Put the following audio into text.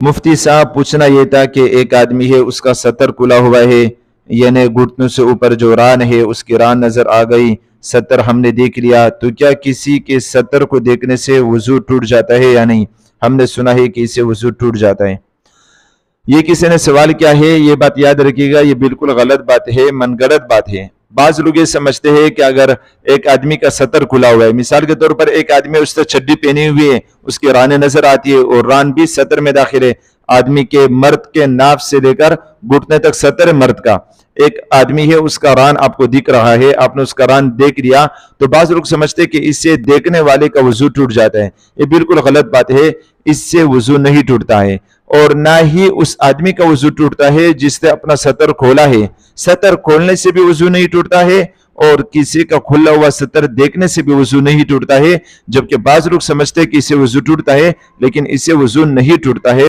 मुफ्ती साहब, पूछना यह था कि एक आदमी है, उसका सतर खुला हुआ है, यानी घुटनों से ऊपर जो रान है उसकी रान नजर आ गई, सतर हमने देख लिया, तो क्या किसी के सतर को देखने से वजू टूट जाता है या नहीं? हमने सुना है कि इससे वजू टूट जाता है। ये किसी ने सवाल किया है, ये बात याद रखिएगा, ये बिल्कुल गलत बात है, मनगढ़ंत बात है। बाज लोग ये समझते हैं कि अगर एक आदमी का सतर खुला हुआ है, मिसाल के तौर पर एक आदमी उसने चड्डी पहनी हुई है, उसकी रानें नजर आती है और रान भी सतर में दाखिल है, आदमी के मर्द के नाफ से लेकर घुटने तक सतर है मर्द का, एक आदमी है उसका रान आपको दिख रहा है, आपने उसका रान देख लिया, तो बाज लोग समझते हैं कि इससे देखने वाले का वजू टूट जाता है। ये बिल्कुल गलत बात है, इससे वजू नहीं टूटता है और ना ही उस आदमी का वजू टूटता है जिसने अपना सतर खोला है। सतर खोलने से भी वजू नहीं टूटता है और किसी का खुला हुआ सतर देखने से भी वजू नहीं टूटता है, जबकि बाज लोग समझते हैं कि इससे वजू टूटता है, लेकिन इससे वजू नहीं टूटता है।